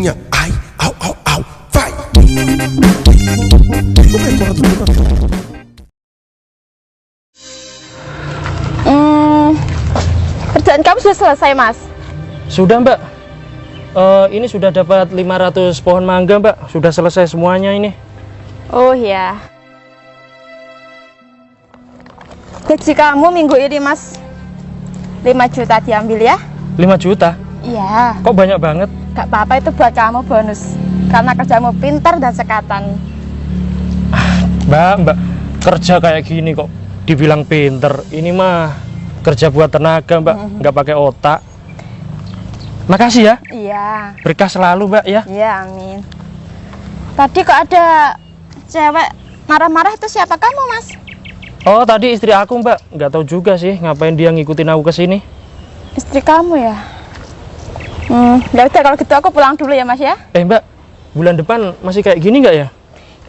punya ai, au au au, fight. Kerjaan kamu sudah selesai, Mas? Sudah, Mbak. Ini sudah dapat 500 pohon mangga, Mbak. Sudah selesai semuanya ini. Oh ya. Gaji kamu minggu ini, Mas, 5 juta diambil ya? 5 juta? Iya. Kok banyak banget? Gak apa-apa, itu buat kamu bonus. Karena kerjamu pintar dan sekatan. Mbak, kerja kayak gini kok dibilang pinter. Ini mah kerja buat tenaga, Mbak. Nggak pakai otak. Makasih ya. Iya. Berkah selalu, Mbak ya. Iya, amin. Tadi kok ada cewek marah-marah, itu siapa kamu, Mas? Oh, tadi istri aku, Mbak. Nggak tahu juga sih ngapain dia ngikutin aku ke sini. Istri kamu ya? Ya udah kalau gitu aku pulang dulu ya, Mas ya. Mbak, bulan depan masih kayak gini nggak ya?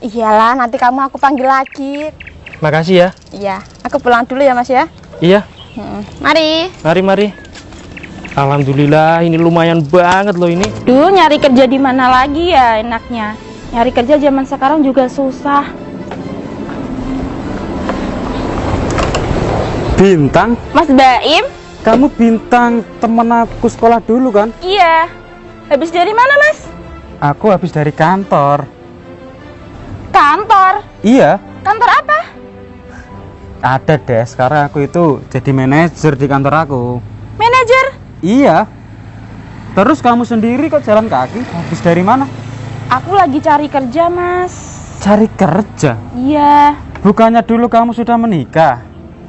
Iyalah, nanti kamu aku panggil lagi. Makasih ya. Iya, aku pulang dulu ya, Mas ya. Iya. Mari. Mari. Alhamdulillah, ini lumayan banget loh ini. Dulu nyari kerja di mana lagi ya enaknya? Nyari kerja zaman sekarang juga susah. Bintang? Mas Baim? Kamu Bintang temen aku sekolah dulu kan? Iya. Habis dari mana, Mas? Aku habis dari kantor. Kantor? Iya, Kantor apa? ada deh. Sekarang aku itu jadi manajer di kantor aku. Manajer? Iya. Terus kamu sendiri kok jalan kaki? Habis dari mana? Aku lagi cari kerja, Mas. Cari kerja? Iya. Bukannya dulu kamu sudah menikah?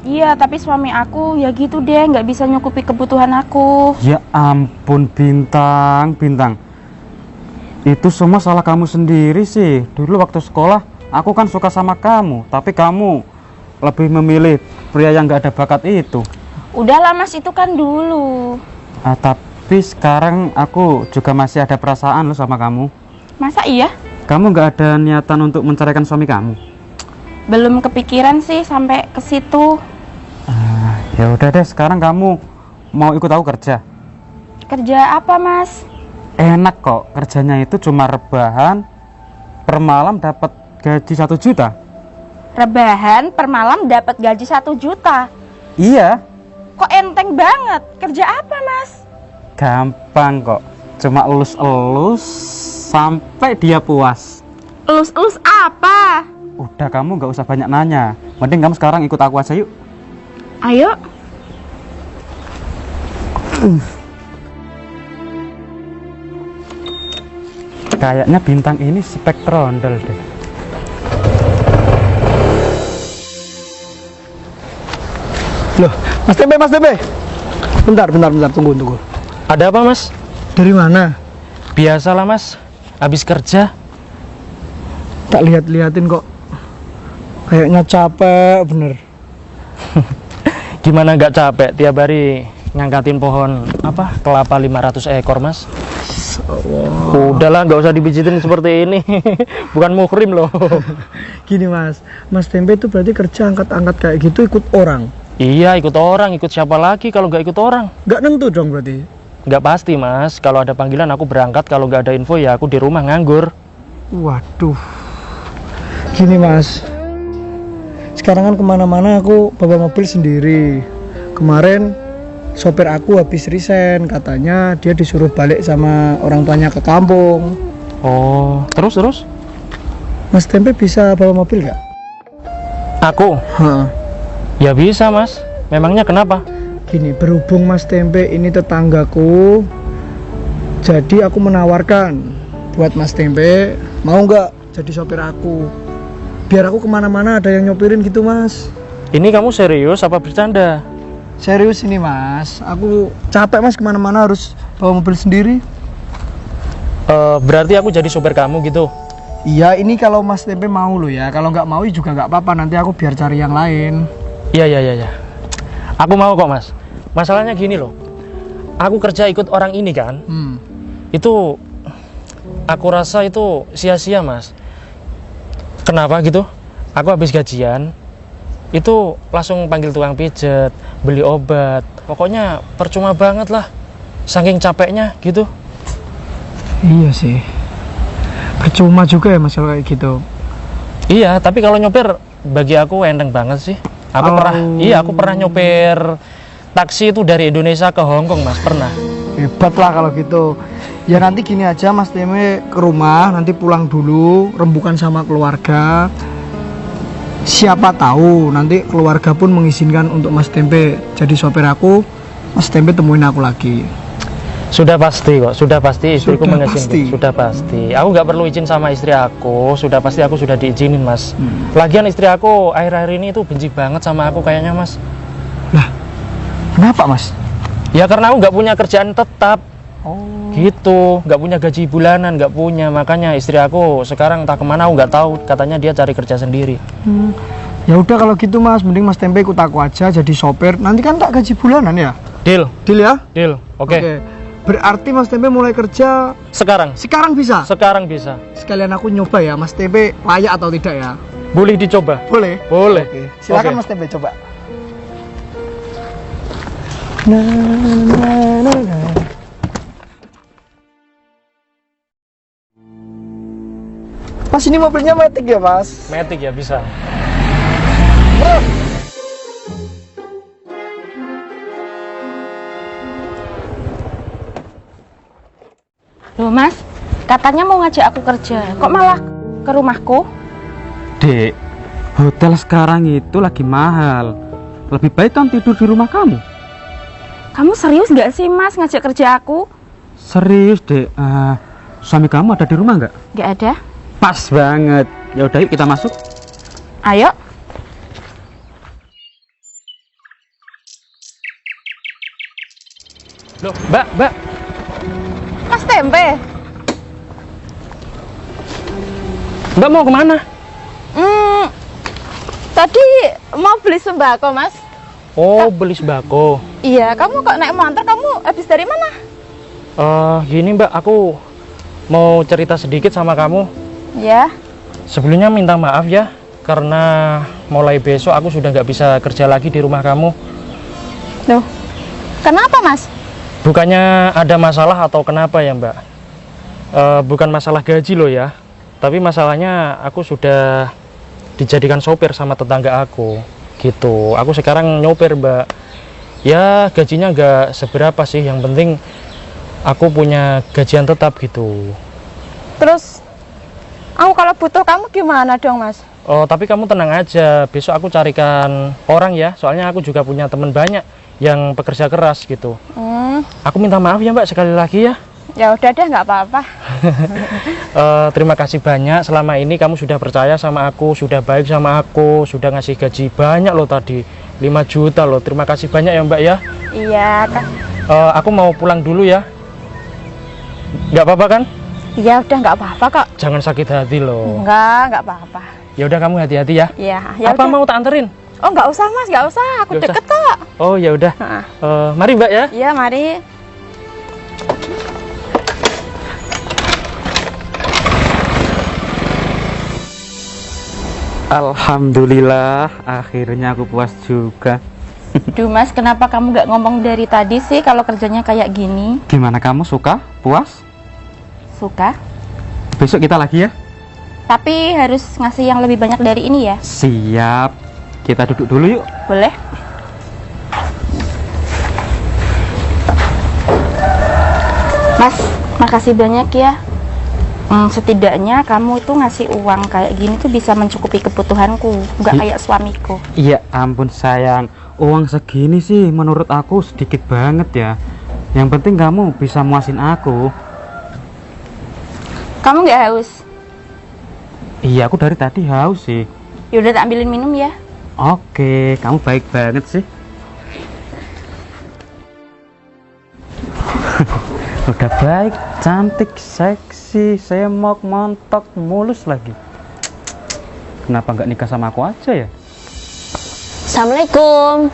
Iya, tapi suami aku ya gitu deh, nggak bisa nyukupi kebutuhan aku. Ya ampun Bintang. Itu semua salah kamu sendiri sih. Dulu waktu sekolah aku kan suka sama kamu, tapi kamu lebih memilih pria yang nggak ada bakat itu. Udahlah, Mas, itu kan dulu. Tapi sekarang aku juga masih ada perasaan loh sama kamu. Masa iya? Kamu nggak ada niatan untuk menceraikan suami kamu? Belum kepikiran sih sampai ke situ. Ya udah deh, sekarang kamu mau ikut aku kerja? Kerja apa, Mas? Enak kok, kerjanya itu cuma rebahan, per malam dapat gaji 1 juta. Rebahan per malam dapat gaji 1 juta. Iya, Kok enteng banget? Kerja apa, Mas? gampang kok. Cuma elus-elus sampai dia puas. Elus-elus apa? Udah, kamu nggak usah banyak nanya. Mending kamu sekarang ikut aku aja yuk. Ayo. Kayaknya Bintang ini spek trondol deh. Loh, Mas Tempe. Bentar, tunggu. Ada apa, Mas? Dari mana? Biasalah, Mas. Habis kerja. Tak lihat-liatin kok. Kayaknya capek bener. Gimana nggak capek tiap hari ngangkatin pohon kelapa 500 ekor, Mas? Udahlah, nggak usah dibijitin seperti ini. Bukan muhrim loh. Gini Mas Tempe itu berarti kerja angkat-angkat kayak gitu ikut orang. Iya, ikut orang. Ikut siapa lagi kalau nggak ikut orang? Nggak nentu dong berarti. Nggak pasti, Mas. Kalau ada panggilan aku berangkat, kalau nggak ada info ya aku di rumah nganggur. Waduh. Gini Mas, sekarang kan kemana-mana aku bawa mobil sendiri. Kemarin sopir aku habis resign, katanya dia disuruh balik sama orang tuanya ke kampung. Oh, terus? Mas Tempe bisa bawa mobil nggak? Aku? Ya bisa, Mas. Memangnya kenapa? Gini, berhubung Mas Tempe ini tetanggaku, jadi aku menawarkan buat Mas Tempe, mau nggak jadi sopir aku? Biar aku kemana-mana ada yang nyopirin gitu, Mas. Ini kamu serius apa bercanda? Serius ini, Mas. Aku capek, Mas, kemana-mana harus bawa mobil sendiri. Berarti aku jadi sopir kamu gitu? Iya, ini kalau Mas Tempe mau loh ya. Kalau nggak mau juga nggak apa-apa. Nanti aku biar cari yang lain. Iya. Aku mau kok, Mas. Masalahnya gini loh. Aku kerja ikut orang ini kan. Itu aku rasa itu sia-sia, Mas. Kenapa gitu? Aku habis gajian itu langsung panggil tukang pijet, beli obat. Pokoknya percuma banget lah. Saking capeknya gitu. Iya sih. Percuma juga ya Mas kalau kayak gitu. Iya, tapi kalau nyopir bagi aku enteng banget sih. Aku aku pernah nyopir taksi itu dari Indonesia ke Hong Kong, Mas, pernah. Hebat lah kalau gitu. Ya nanti gini aja Mas Teme ke rumah, nanti pulang dulu, rembukan sama keluarga. Siapa tahu nanti keluarga pun mengizinkan untuk Mas Tempe jadi sopir aku. Mas Tempe temuin aku lagi. Sudah pasti kok, sudah pasti istriku Sudah mengizinkan. pasti. Sudah pasti. Aku nggak perlu izin sama istri aku, sudah pasti aku sudah diizinin, Mas. Lagian istri aku akhir-akhir ini tuh benci banget sama aku kayaknya, Mas. Lah, kenapa Mas? Ya karena aku nggak punya kerjaan tetap. Oh. Gitu, nggak punya gaji bulanan, nggak punya. Makanya istri aku sekarang entah kemana, aku nggak tahu. Katanya dia cari kerja sendiri. Ya udah kalau gitu Mas, mending Mas Tempe ikut aku aja jadi sopir. Nanti kan tak gaji bulanan ya. Deal, Deal ya? deal. Oke. Berarti Mas Tempe mulai kerja Sekarang bisa. bisa. Sekalian aku nyoba ya, Mas Tempe layak atau tidak ya? Boleh dicoba. Boleh. Boleh. Oke. Silakan Oke. Mas Tempe coba. Mas ini mobilnya Matic ya Mas? Matic ya bisa. Loh Mas, katanya mau ngajak aku kerja, kok malah ke rumahku? Dek, hotel sekarang itu lagi mahal. Lebih baik kan tidur di rumah kamu. Kamu serius nggak sih Mas ngajak kerja aku? Serius, Dek. Suami kamu ada di rumah nggak? Nggak ada. Pas banget. Ya udah yuk kita masuk. Ayo. Loh, Mbak. Mas Tempe. Mbak mau kemana? Tadi mau beli sembako, Mas. Oh, beli sembako. Iya, kamu kok naik motor? Kamu habis dari mana? Gini Mbak, aku mau cerita sedikit sama kamu. Ya. Sebelumnya minta maaf ya, karena mulai besok aku sudah nggak bisa kerja lagi di rumah kamu. Loh, kenapa Mas? Bukannya ada masalah atau kenapa ya Mbak? Bukan masalah gaji loh ya, tapi masalahnya aku sudah dijadikan sopir sama tetangga aku gitu. Aku sekarang nyopir Mbak. Ya gajinya nggak seberapa sih, yang penting aku punya gajian tetap gitu. Terus, aku kalau butuh kamu gimana dong Mas? Oh tapi kamu tenang aja, besok aku carikan orang ya, soalnya aku juga punya teman banyak yang pekerja keras gitu. Aku minta maaf ya Mbak sekali lagi ya. Ya udah deh, nggak apa-apa. Terima kasih banyak, selama ini kamu sudah percaya sama aku, sudah baik sama aku, sudah ngasih gaji banyak loh tadi, 5 juta loh. Terima kasih banyak ya Mbak ya. Iya kan. Aku mau pulang dulu ya. Nggak apa-apa kan? Iya udah, nggak apa-apa kok. Jangan sakit hati loh. Nggak apa-apa. Ya udah kamu hati-hati ya. Iya, ya Apa udah. mau tak anterin? Oh nggak usah Mas, nggak usah. Aku Nggak deket kok. Oh ya udah. Nah, Mari Mbak ya. iya mari. Alhamdulillah, akhirnya aku puas juga. Duh Mas, kenapa kamu nggak ngomong dari tadi sih kalau kerjanya kayak gini? Gimana kamu, suka? Puas? Suka? Besok kita lagi ya? Tapi harus ngasih yang lebih banyak dari ini ya? Siap. Kita duduk dulu yuk. Boleh? Mas, makasih banyak ya. Setidaknya kamu itu ngasih uang kayak gini tuh bisa mencukupi kebutuhanku, nggak kayak suamiku. Iya ampun sayang, uang segini sih menurut aku sedikit banget ya. Yang penting kamu bisa muasin aku. Kamu nggak haus? Iya aku dari tadi haus sih. Yaudah tak ambilin minum ya. Oke, kamu baik banget sih. Udah baik, cantik, seksi, semok, montok, mulus lagi. Kenapa nggak nikah sama aku aja ya? Assalamualaikum,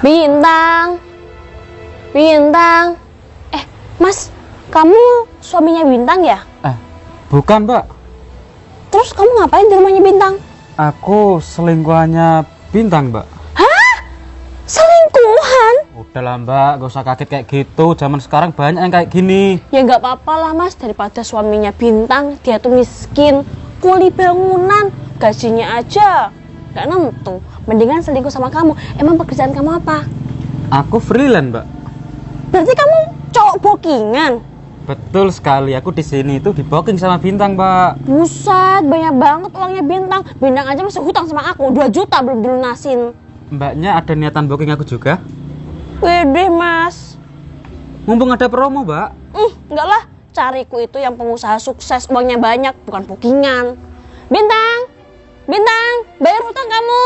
Bintang. Bintang. Mas, kamu suaminya Bintang ya? Bukan mbak, Terus kamu ngapain di rumahnya Bintang? aku selingkuhannya Bintang mbak. Selingkuhan? Udahlah Mbak, gak usah kaget kayak gitu. Zaman sekarang banyak yang kayak gini. Ya nggak apa-apa lah Mas, daripada suaminya Bintang, dia tuh miskin, kuli bangunan, gajinya aja nggak nentu. Mendingan selingkuh sama kamu. Emang pekerjaan kamu apa? Aku freelance Mbak. Berarti kamu cowok bookingan? Betul sekali, aku di sini itu di booking sama Bintang Mbak. Buset, banyak banget uangnya Bintang. Bintang aja masih hutang sama aku, 2 juta belum dilunasin. Mbaknya ada niatan booking aku juga? Wede Mas. Mumpung ada promo Mbak. Enggak lah, cariku itu yang pengusaha sukses, uangnya banyak, bukan bookingan. Bintang, Bintang, bayar hutang kamu.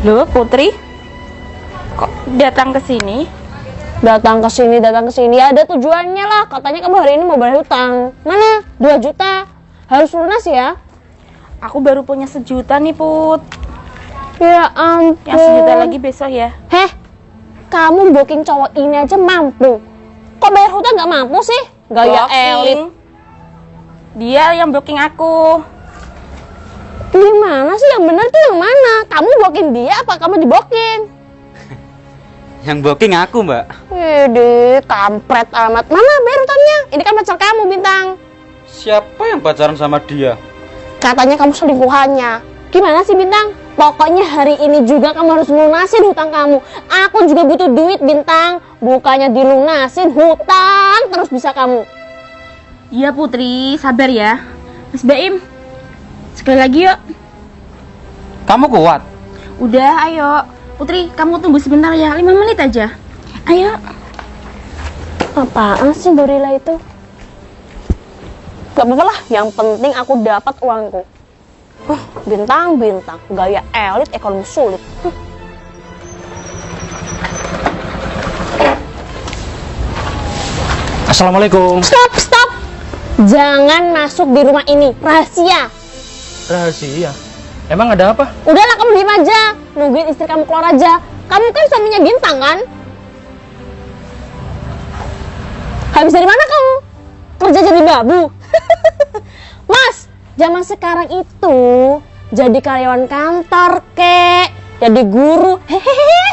Loh, Putri? Kok datang ke sini? Datang ke sini ada tujuannya lah. Katanya kamu hari ini mau bayar hutang. Mana? 2 juta. Harus lunas ya. Aku baru punya 1 juta nih, Put. Ya ampun. Yang 1 juta lagi besok ya. Heh, kamu booking cowok ini aja mampu. Kok bayar hutang nggak mampu sih? Gaya elit. Dia yang booking aku. Gimana sih yang benar tuh yang mana? Kamu booking dia apa kamu di-booking? Yang booking aku Mbak. Widih, kampret amat. Mana bayar hutangnya? Ini kan pacar kamu, Bintang. Siapa yang pacaran sama dia? Katanya kamu selingkuhannya. Gimana sih, Bintang? Pokoknya hari ini juga kamu harus lunasin hutang kamu. Aku juga butuh duit, Bintang. Bukannya dilunasin, hutang terus bisa kamu. Iya, Putri, sabar ya. Mas Baim, sekali lagi yuk. Kamu kuat? Udah, ayo. Putri, kamu tunggu sebentar ya, 5 menit aja. Ayo. Apaan sih gorila itu? Gak apa-apa lah, yang penting aku dapat uangku. Bintang, gaya elit, ekonomi sulit. Assalamualaikum. Stop! Jangan masuk di rumah ini, rahasia. Rahasia? Emang ada apa? Udahlah, kamu diem aja, nungguin istri kamu keluar aja. Kamu kan suaminya Bintang kan? Habis dari mana kamu? Kerja jadi babu? Mas, zaman sekarang itu jadi karyawan kantor kek, jadi guru. Hehehe.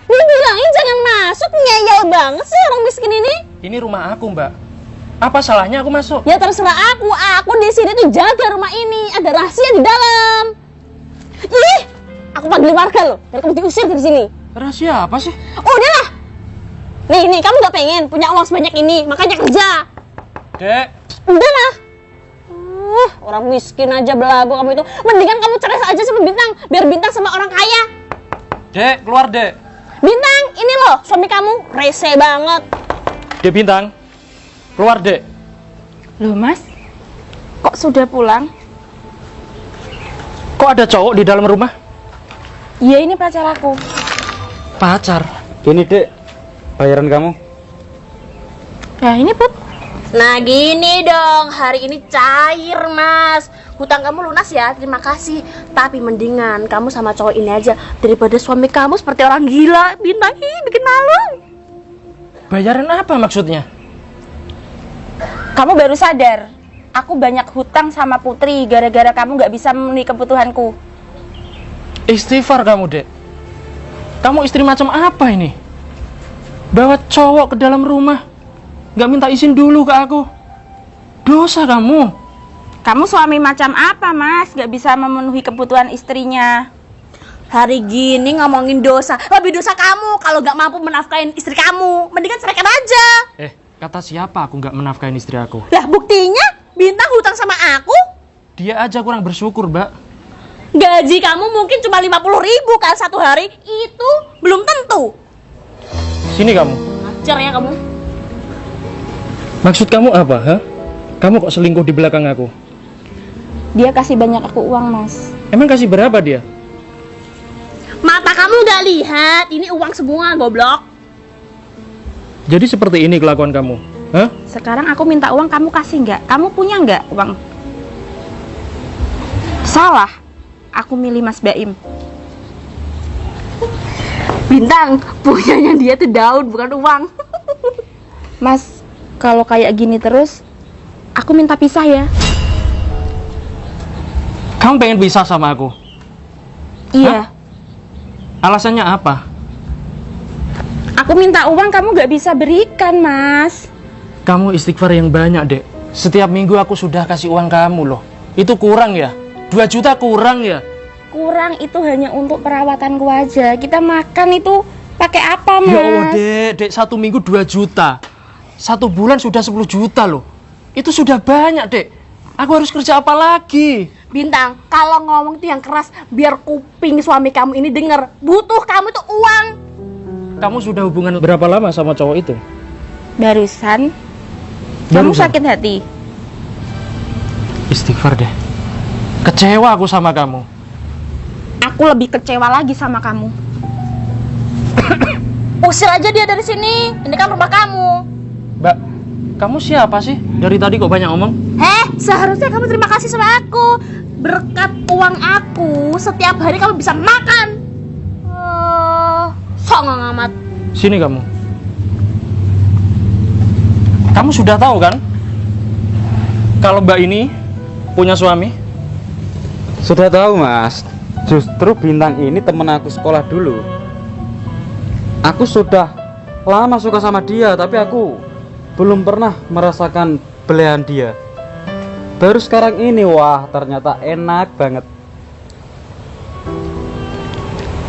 Dibilangin jangan masuk, ngeyel banget sih orang miskin ini. Ini rumah aku, Mbak. Apa salahnya aku masuk? Ya terserah aku. Aku di sini tuh jaga rumah ini. Ada rahasia di dalam. Ih, aku panggil warga loh. Biar kamu diusir dari sini. Rahasia apa sih? Udahlah. Nih, kamu gak pengen punya uang sebanyak ini, makanya kerja. Dek. Udahlah. Orang miskin aja belagu kamu itu. Mendingan kamu cerai aja sama Bintang, biar Bintang sama orang kaya. Dek, keluar, Dek. Bintang, ini loh suami kamu rese banget. Dek Bintang. Keluar, Dek. Loh, Mas. Kok sudah pulang? Kok ada cowok di dalam rumah? Iya, ini pacar aku. Pacar? Ini Dek, bayaran kamu. Nah, ini Put. Nah gini dong, hari ini cair Mas. Hutang kamu lunas ya, terima kasih. Tapi mendingan kamu sama cowok ini aja daripada suami kamu seperti orang gila. Bintang, bikin malu. Bayaran apa maksudnya? Kamu baru sadar, aku banyak hutang sama Putri gara-gara kamu gak bisa memenuhi kebutuhanku. Istighfar kamu, Dek. Kamu istri macam apa ini? Bawa cowok ke dalam rumah, gak minta izin dulu ke aku. Dosa kamu. Kamu suami macam apa, Mas? Gak bisa memenuhi kebutuhan istrinya. Hari gini ngomongin dosa. Lebih dosa kamu kalau gak mampu menafkahin istri kamu. Mendingan ceraikan aja. Kata siapa aku gak menafkahin istri aku? Lah buktinya Bintang hutang sama aku. Dia aja kurang bersyukur, Mbak. Gaji kamu mungkin cuma 50.000 kan satu hari. Itu belum tentu. Sini kamu. Ajar ya kamu. Maksud kamu apa, ha? Kamu kok selingkuh di belakang aku? Dia kasih banyak aku uang, Mas. Emang kasih berapa dia? Mata kamu gak lihat, ini uang semua, goblok. Jadi seperti ini kelakuan kamu, hah? Sekarang aku minta uang, kamu kasih nggak? Kamu punya nggak uang? Salah. Aku milih Mas Baim. Bintang, punyanya dia tuh daun, bukan uang. Mas, kalau kayak gini terus, aku minta pisah ya. Kamu pengen pisah sama aku? Iya. Alasannya apa? Aku minta uang kamu nggak bisa berikan, Mas. Kamu istighfar yang banyak, Dek. Setiap minggu aku sudah kasih uang kamu loh. Itu kurang ya? 2 juta kurang ya? Kurang itu hanya untuk perawatanku aja. Kita makan itu pakai apa, Mas? Ya Allah, Dek, 1 minggu 2 juta. 1 bulan sudah 10 juta loh. Itu sudah banyak, Dek. Aku harus kerja apa lagi? Bintang, kalau ngomong tuh yang keras biar kuping suami kamu ini denger. Butuh kamu tuh uang. Kamu sudah hubungan berapa lama sama cowok itu? Barusan. Kamu Barusan? sakit hati. Istighfar deh. Kecewa aku sama kamu. Aku lebih kecewa lagi sama kamu. Usir aja dia dari sini. Ini kan rumah kamu. Mbak, kamu siapa sih? Dari tadi kok banyak ngomong? Seharusnya kamu terima kasih sama aku. Berkat uang aku, setiap hari kamu bisa makan. Sok ngamat. Sini kamu. Kamu sudah tahu kan? Kalau Mbak ini punya suami? Sudah tahu, Mas. Justru Bintang ini temen aku sekolah dulu. Aku sudah lama suka sama dia, tapi aku belum pernah merasakan belahan dia. Baru sekarang ini, wah ternyata enak banget.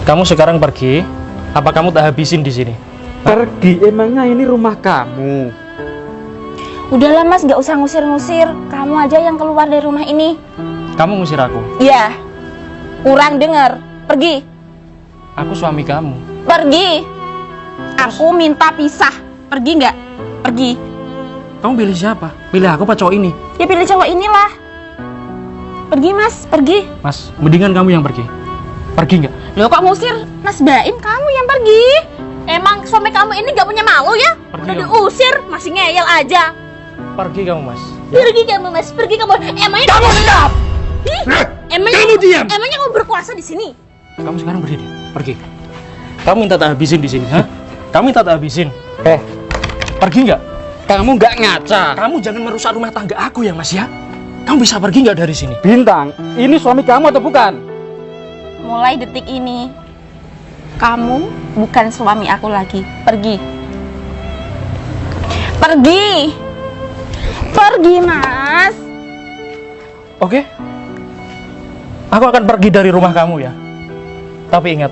Kamu sekarang pergi, apa kamu tak habisin di sini? Pergi, emangnya ini rumah kamu? Udahlah, Mas, nggak usah ngusir-ngusir. Kamu aja yang keluar dari rumah ini. Kamu ngusir aku? Iya. Kurang dengar. Pergi. Aku suami kamu. Pergi. Aku minta pisah. Pergi nggak? Pergi. Kamu pilih siapa? Pilih aku apa cowok ini? Ya pilih cowok inilah. Pergi, Mas. Pergi. Mas, mendingan kamu yang pergi. Pergi nggak? Loh, kok ngusir Mas Baim? Kamu yang pergi. Emang suami kamu ini gak punya malu ya? Pergi Udah kamu. diusir, masih ngeyel aja. Pergi kamu, Mas. Pergi kamu, Mas. Pergi kamu. Emangnya Kamu diam! Emangnya Kamu diam! Emangnya kamu berkuasa di sini? Kamu sekarang berdiri. Pergi. Kamu minta tak habisin di sini, ha? Kamu minta tak habisin. Pergi nggak? Kamu nggak ngaca. Kamu jangan merusak rumah tangga aku ya, Mas ya. Kamu bisa pergi nggak dari sini? Bintang, ini suami kamu atau bukan? Mulai detik ini, kamu bukan suami aku lagi. Pergi. Pergi. Pergi, Mas. Oke. Aku akan pergi dari rumah kamu ya. Tapi ingat,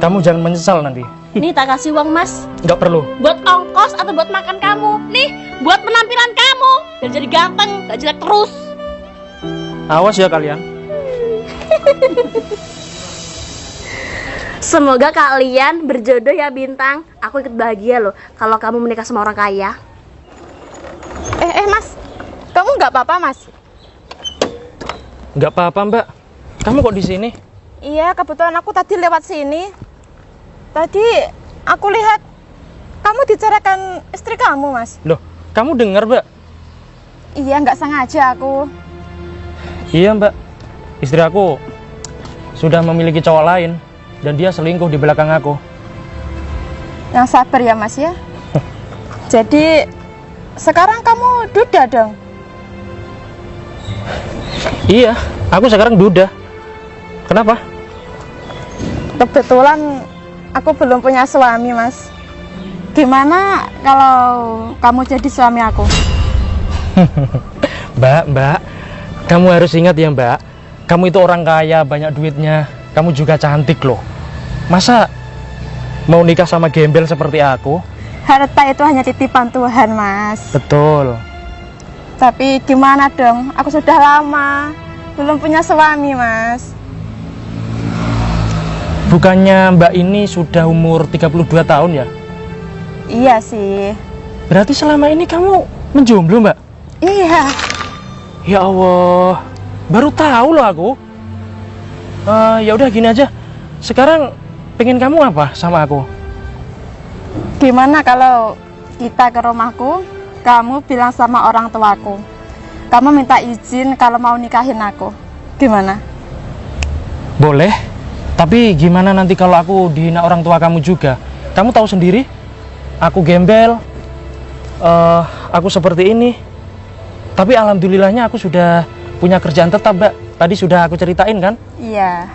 kamu jangan menyesal nanti. Nih, tak kasih uang, Mas. Nggak perlu. Buat ongkos atau buat makan kamu. Nih, buat penampilan kamu. Biar jadi ganteng, gak jelek terus. Awas ya kalian. Semoga kalian berjodoh ya, Bintang. Aku ikut bahagia loh kalau kamu menikah sama orang kaya. Mas, kamu nggak apa-apa, Mas? Nggak apa-apa, Mbak. Kamu kok di sini? Iya, kebetulan aku tadi lewat sini. Tadi aku lihat kamu diceraikan istri kamu, Mas. Loh, kamu dengar, Mbak? Iya, nggak sengaja aku. Iya, Mbak. Istri aku sudah memiliki cowok lain dan dia selingkuh di belakang aku. Yang sabar ya, Mas ya. Jadi sekarang kamu duda dong? Iya, aku sekarang duda. Kenapa? Kebetulan aku belum punya suami, Mas. Gimana kalau kamu jadi suami aku? Mbak, kamu harus ingat ya, Mbak. Kamu itu orang kaya, banyak duitnya. Kamu juga cantik loh. Masa mau nikah sama gembel seperti aku? Harta itu hanya titipan Tuhan, Mas. Betul. Tapi gimana dong? Aku sudah lama belum punya suami, Mas. Bukannya Mbak ini sudah umur 32 tahun ya? Iya sih. Berarti selama ini kamu menjomblo, Mbak? Iya. Ya Allah, baru tahu loh aku. Ya udah gini aja. Sekarang pengen kamu apa sama aku? Gimana kalau kita ke rumahku, kamu bilang sama orang tuaku, kamu minta izin kalau mau nikahin aku. Gimana? Boleh. Tapi gimana nanti kalau aku dihina orang tua kamu juga? Kamu tahu sendiri, aku gembel, aku seperti ini. Tapi alhamdulillahnya aku sudah punya kerjaan tetap, Mbak. Tadi sudah aku ceritain kan? Iya.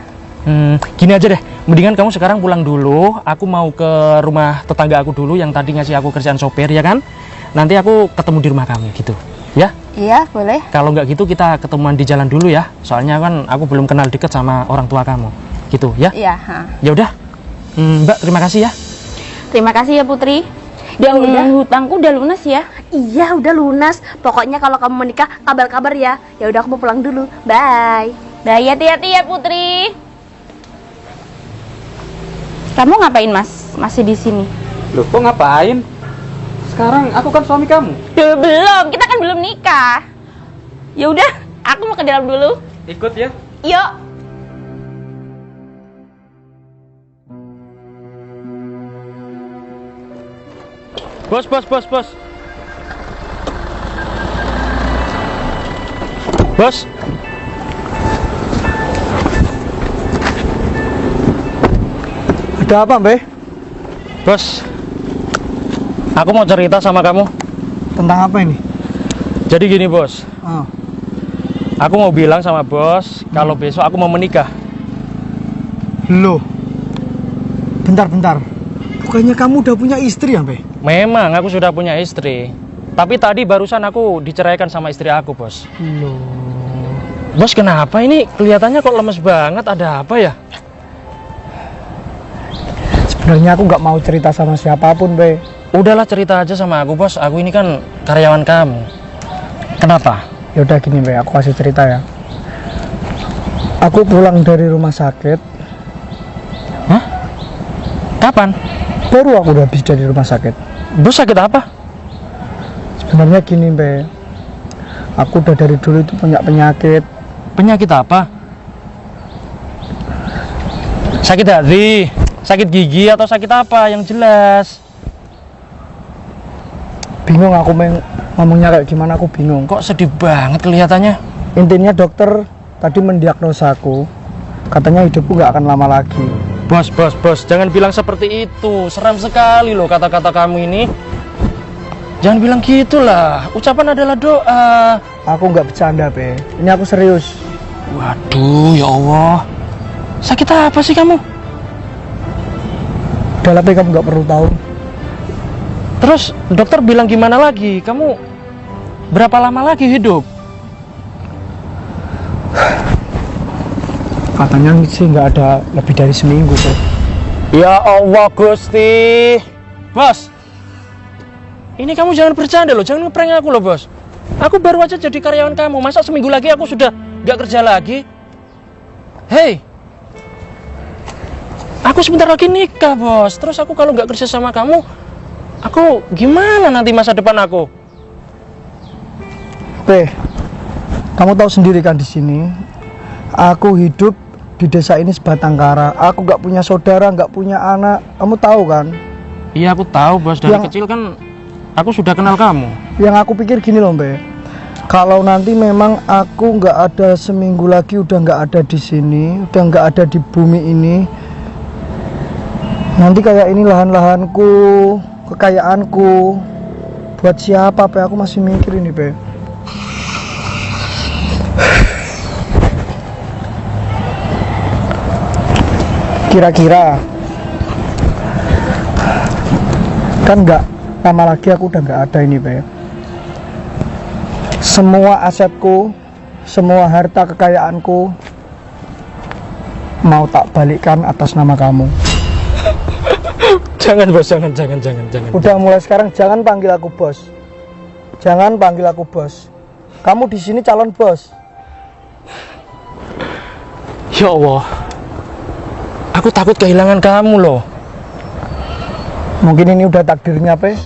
Gini aja deh, mendingan kamu sekarang pulang dulu. Aku mau ke rumah tetangga aku dulu yang tadi ngasih aku kerjaan sopir, ya kan? Nanti aku ketemu di rumah kamu gitu, ya? Iya, boleh. Kalau nggak gitu kita ketemuan di jalan dulu ya. Soalnya kan aku belum kenal deket sama orang tua kamu, gitu ya? Iya. Ya udah, Mbak, terima kasih ya. Terima kasih ya Putri. Dan hutangku udah lunas ya. Iya, udah lunas. Pokoknya kalau kamu menikah, kabar-kabar ya. Ya udah, aku mau pulang dulu. Bye. Bye, hati-hati ya Putri. Kamu ngapain Mas? Masih di sini? Loh, kok ngapain? Sekarang aku kan suami kamu. Belum, kita kan belum nikah. Ya udah, aku mau ke dalam dulu. Ikut ya. Yuk. Bos. Bos. Ada apa, Mbak? Bos, aku mau cerita sama kamu. Tentang apa ini? Jadi gini bos, Oh. aku mau bilang sama bos kalau besok aku mau menikah. Loh. Bentar. Bukannya kamu udah punya istri ya, Mbak? Memang aku sudah punya istri, tapi tadi barusan aku diceraikan sama istri aku bos. Loh. Bos kenapa ini kelihatannya kok lemes banget, ada apa ya? Sebenarnya aku nggak mau cerita sama siapapun, Mbak. Udahlah cerita aja sama aku bos, aku ini kan karyawan kamu. Kenapa? Ya udah gini, Mbak, aku kasih cerita ya. Aku pulang dari rumah sakit. Hah? Kapan? Baru aku udah habis dari rumah sakit. Bos sakit apa? Sebenarnya gini, Mbak. Aku udah dari dulu itu punya penyakit. Penyakit apa? Sakit hati, sakit gigi atau sakit apa yang jelas? Bingung aku ngomongnya kayak gimana, aku bingung. Kok sedih banget kelihatannya? Intinya dokter tadi mendiagnosa aku, katanya hidupku nggak akan lama lagi. Bos, jangan bilang seperti itu. Seram sekali loh kata-kata kamu ini. Jangan bilang gitulah. Ucapan adalah doa. Aku nggak bercanda, Be. Ini aku serius. Waduh, ya Allah. Sakit apa sih kamu? Udah lah, Be, kamu nggak perlu tahu. Terus dokter bilang gimana lagi? Kamu berapa lama lagi hidup? Katanya sih nggak ada lebih dari seminggu, Be. Ya Allah Gusti. Bos, ini kamu jangan bercanda loh, jangan ngeprank aku loh bos. Aku baru aja jadi karyawan kamu, masa seminggu lagi aku sudah nggak kerja lagi? Hei, aku sebentar lagi nikah bos. Terus aku kalau nggak kerja sama kamu, aku gimana nanti masa depan aku? Be, kamu tahu sendiri kan di sini, aku hidup di desa ini sebatang kara. Aku nggak punya saudara, nggak punya anak. Kamu tahu kan? Iya aku tahu bos, dari kecil kan aku sudah kenal kamu. Yang aku pikir gini loh, Be. Kalau nanti memang aku nggak ada seminggu lagi, udah nggak ada di sini, udah nggak ada di bumi ini, nanti kayak ini lahan-lahanku, kekayaanku, buat siapa, Be? Aku masih mikir ini, Be. Kira-kira kan nggak lama lagi aku udah nggak ada ini, Be. Semua asetku, semua harta kekayaanku mau tak balikkan atas nama kamu. Jangan bos, jangan. Udah mulai sekarang jangan panggil aku bos. Jangan panggil aku bos. Kamu di sini calon bos. Ya Allah, aku takut kehilangan kamu loh. Mungkin ini udah takdirnya, Pe.